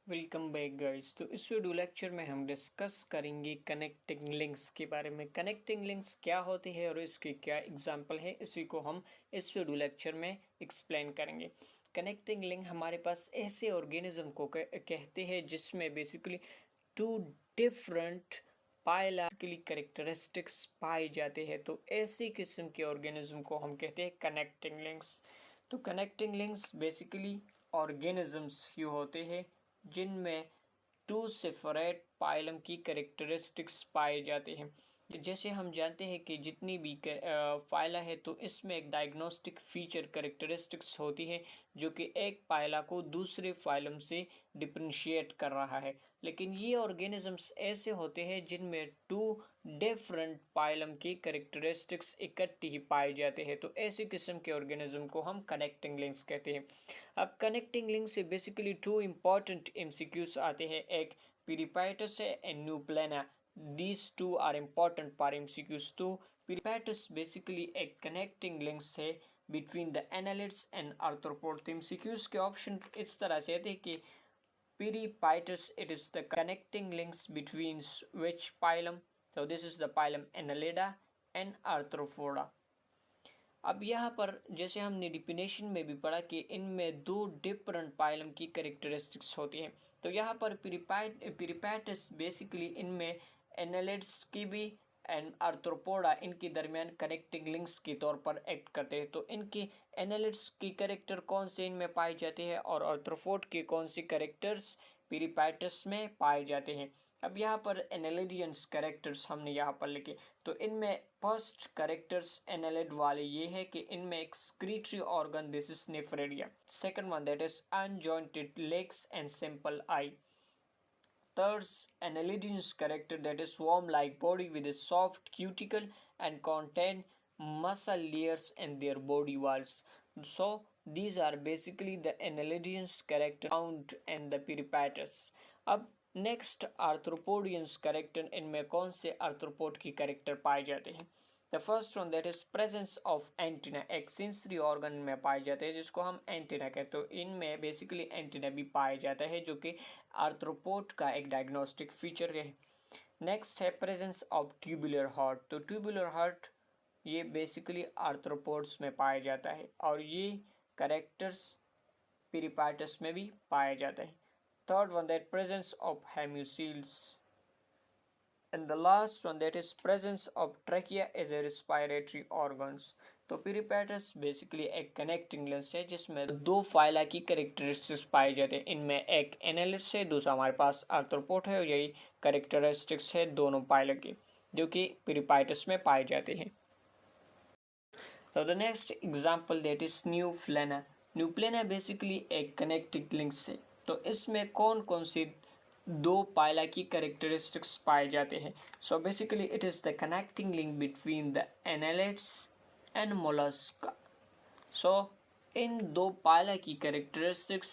Welcome back guys. तो इस video lecture में हम डिस्कस करेंगे कनेक्टिंग लिंक्स के बारे में। कनेक्टिंग लिंक्स क्या होती है और इसके क्या एग्जांपल है, इसी को हम इस वीडियो लेक्चर में एक्सप्लेन करेंगे। कनेक्टिंग लिंक हमारे पास ऐसे ऑर्गेनिज्म को कहते हैं जिसमें basically two different biologically characteristics पाए जाते हैं। तो ऐसी किस्म के ऑर्गेनिज्म को हम कहते हैं कनेक्टिंग लिंक्स। तो कनेक्टिंग लिंक्स बेसिकली ऑर्गेनिजम्स ही होते हैं जिनमें टू सेपरेट पाइलम की कैरेक्टरिस्टिक्स पाए जाते हैं। जैसे हम जानते हैं कि जितनी भी फाइला है तो इसमें एक डायग्नोस्टिक फीचर कैरेक्टरिस्टिक्स होती है जो कि एक पाइला को दूसरे फाइलम से डिफ्रेंशिएट कर रहा है। लेकिन ये ऑर्गेनिजम्स ऐसे होते हैं जिनमें टू डिफरेंट पाइलम की कैरेक्टरिस्टिक्स इकट्ठी ही पाए जाते हैं। तो ऐसी किस्म के ऑर्गेनिज्म को हम कनेक्टिंग लिंक्स कहते हैं। अब कनेक्टिंग लिंक से बेसिकली टू इम्पॉर्टेंट एमसीक्यूज आते हैं, एक पीरिपाइटस है and Neopilina. These two are important for MCQs. तो पीरिपाइटस बेसिकली एक कनेक्टिंग लिंक्स है between the annelids and arthropod. तो एमसीक्यूज के ऑप्शन इस तरह से आते हैं कि Peripatus, it is the connecting links between which phylum? So this is the phylum Annelida and Arthropoda. अब यहाँ पर जैसे हमने डिफिनेशन में भी पढ़ा कि इनमें दो डिफरेंट पाइलम की कैरेक्टरिस्टिक्स होती हैं। तो यहाँ पर पिरिपैटस बेसिकली इनमें एनालिड्स की भी एंड आर्थ्रोपोडा इनके दरमियान कनेक्टिंग लिंक्स के तौर पर एक्ट करते हैं। तो इनकी एनालिड्स की कैरेक्टर कौन से इनमें पाए जाते हैं और आर्थ्रोपोड के कौन से कैरेक्टर्स पिरिपैटस में पाए जाते हैं। अब यहाँ पर एनालिडियंस कैरेक्टर्स हमने यहाँ पर लिखे। तो इनमें फर्स्ट कैरेक्टर्स एनालिड वाले ये है कि इनमें excretory organ, this is nephridia. Second one that is unjointed legs and simple eye. Third, annelidian's character that is worm-like body with a soft cuticle and contain muscle layers in their body walls. So these are basically the annelidian's character found in the peripatus. अब next आर्थ्रोपोडियंस character, इनमें कौन से arthropod की character पाए जाते हैं। The first one that is presence of antenna, एक sensory organ में पाए जाते हैं जिसको हम एंटीना कहते हैं। तो इनमें बेसिकली एंटीना भी पाया जाता है जो कि आर्थ्रोपोड का एक डायग्नोस्टिक फीचर है। नेक्स्ट है प्रेजेंस ऑफ ट्यूबुलर हार्ट। तो ट्यूबुलर हार्ट ये बेसिकली आर्थ्रोपोड्स में पाया जाता है और ये कैरेक्टर्स पिरिपाइटस में भी पाया जाता है। Third one that presence of haemocoels and the last one that is presence of trachea as a respiratory organs. तो पिरिपैटस बेसिकली एक कनेक्टिंग लेंस है जिसमें दो फाइला की कैरेक्टरिस्टिक्स पाए जाते हैं। इनमें एक एनालिड्स है, दूसरा हमारे पास आर्थ्रोपोड है और यही कैरेक्टरिस्टिक्स है दोनों फाइला की जो कि पिरिपैटस में पाए जाते हैं। So the next example that is Neopilina. Neopilina basically एक कनेक्टिंग लिंक्स है। तो इसमें कौन कौन सी दो पाइला की कैरेक्टरिस्टिक्स पाए जाते हैं। So basically it is the connecting link between the annelids and Mollusca. So इन दो पाइला की कैरेक्टरिस्टिक्स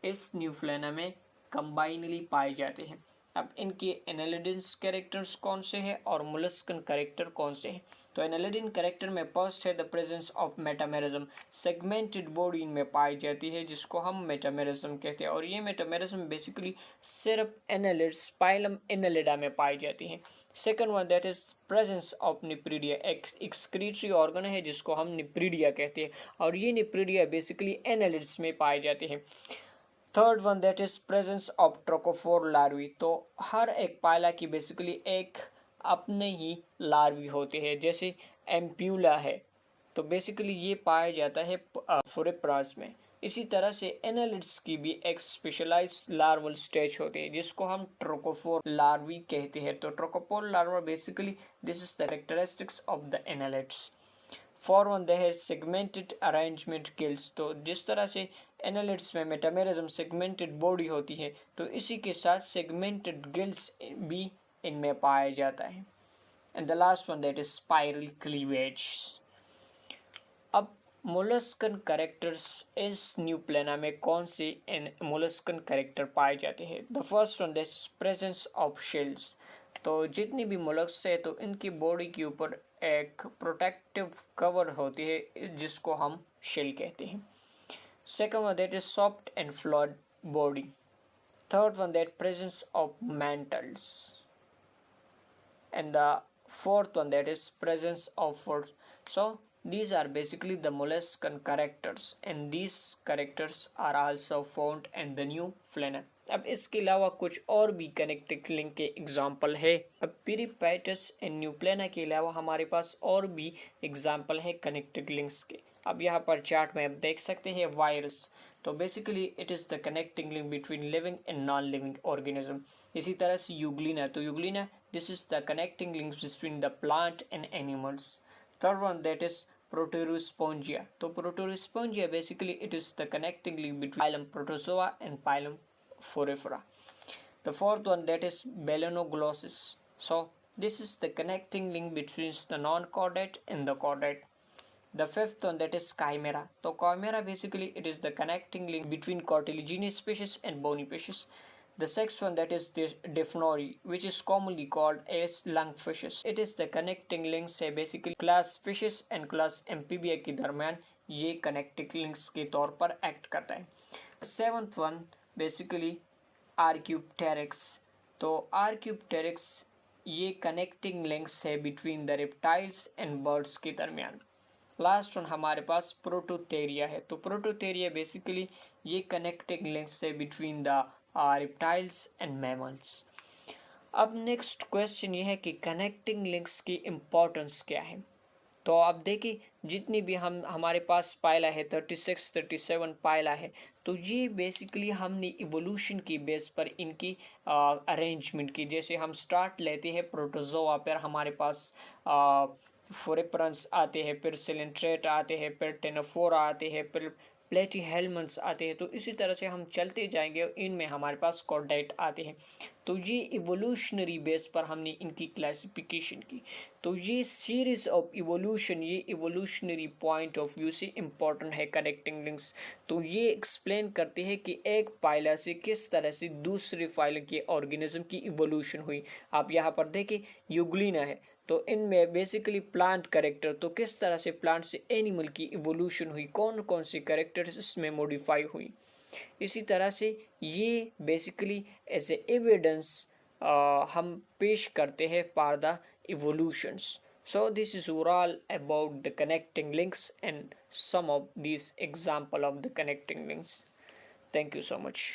इस न्यूफ्लेना में कंबाइनली पाए जाते हैं। अब इनके एनालिडिन्स कैरेक्टर्स कौन से हैं और मोलस्कन कैरेक्टर कौन से हैं। तो एनालिडिन कैरेक्टर में फर्स्ट है the presence of metamerism, segmented body इनमें पाई जाती है जिसको हम मेटामेरिज्म कहते हैं और ये मेटामेरिज्म बेसिकली सिर्फ एनालिड्स पाइलम एनालिडा में पाई जाती है। Second one that is presence of nephridia, एक एक्सक्रीटरी ऑर्गन है जिसको हम निप्रीडिया कहते हैं और ये निप्रीडिया बेसिकली एनालिड्स में पाए जाते हैं। Third one that is presence of trochophore larvae. तो हर एक पाइला की बेसिकली एक अपने ही लार्वी होते हैं, जैसे एम्प्यूला है तो बेसिकली ये पाया जाता है फोरेप्रास में। इसी तरह से एनालिड्स की भी एक स्पेशलाइज्ड लार्वल स्टेज होती है जिसको हम ट्रोकोफोर लार्वी कहते हैं। तो trochophore larva basically this is the characteristics of the annelids. For one they है सेगमेंटेड अरेंजमेंट गिल्स। तो जिस तरह से एनालिड्स में मेटामेरिज्म सेगमेंटेड बॉडी होती है तो इसी के साथ सेगमेंटेड गिल्स भी इनमें पाया जाता है। And the last one that is spiral cleavage. अब मोलस्कन कैरेक्टर्स इस न्यूप्लेना में कौन से मोलस्कन कैरेक्टर पाए जाते हैं। The first one that is presence of shells. तो जितनी भी मोलस्क है तो इनकी बॉडी के ऊपर एक प्रोटेक्टिव कवर होती है जिसको हम शेल कहते हैं। Second one that is soft and fluid body. third one, that presence of mantles, and the fourth one, that is presence of food. So these are basically the molluscan characters, and these characters are also found in the new flora. अब इसके अलावा कुछ और भी connecting link के example है। अब पेरिपाइटस and new प्लेना के अलावा हमारे पास और भी एग्जाम्पल है कनेक्टिंग लिंक्स के। अब यहाँ पर चार्ट में आप देख सकते हैं वायरस, तो basically it is the connecting link between living and non living organism. इसी तरह से यूग्लिना, तो Euglena this is the connecting link between the plant and animals. Third one, that is Proterospongia, तो Proterospongia basically it is the connecting link between phylum Protozoa and phylum Porifera. The fourth one, that is Melanoglossus. So this is the connecting link between the non-chordate and the chordate. The fifth one, that is Chimera. So Chimera basically it is the connecting link between cartilaginous species and bony species. The sixth one, that is the Diphnori, which is commonly called as lungfishes. It is the connecting links है basically class fishes and class amphibia के दरमियान ये connecting links के तौर पर act करता है। Seventh one basically Archaeopteryx. तो Archaeopteryx ये कनेक्टिंग लिंक्स है between the reptiles and birds के दरमियान। लास्ट वन हमारे पास प्रोटोथेरिया है, तो प्रोटोथेरिया बेसिकली ये कनेक्टिंग लिंक्स है between the reptiles and mammals. अब नेक्स्ट क्वेश्चन ये है कि कनेक्टिंग लिंक्स की इम्पोर्टेंस क्या है। तो आप देखिए जितनी भी हमारे पास पाइला है 36 37 पाइला है, तो ये बेसिकली हमने इवोल्यूशन की बेस पर इनकी अरेंजमेंट की। जैसे हम स्टार्ट लेते हैं प्रोटोजोआ पर, हमारे पास फोरेपरंस आते हैं, फिर सिलेंट्रेट आते हैं, फिर टेनोफोरा आते हैं, फिर प्लेटीहेल्मंट्स आते हैं। तो इसी तरह से हम चलते जाएंगे, इनमें हमारे पास कॉर्डेट आते हैं। तो ये इवोल्यूशनरी बेस पर हमने इनकी क्लासिफिकेशन की। तो ये सीरीज ऑफ इवोल्यूशन, ये इवोल्यूशनरी पॉइंट ऑफ व्यू से इम्पॉर्टेंट है कनेक्टिंग लिंक्स। तो ये एक्सप्लेन करते हैं कि एक फाइला से किस तरह से दूसरे फाइल के ऑर्गेनिज्म की इवोल्यूशन हुई। आप यहाँ पर देखिए यूग्लिना है, तो इनमें बेसिकली प्लांट करेक्टर, तो किस तरह से प्लांट से एनिमल की इवोल्यूशन हुई, कौन कौन से करेक्टर्स इसमें मॉडिफाई हुई। इसी तरह से ये बेसिकली एज ए एविडेंस हम पेश करते हैं for the evolutions. So this is overall about the connecting links and some of these example of the connecting links. Thank you so much.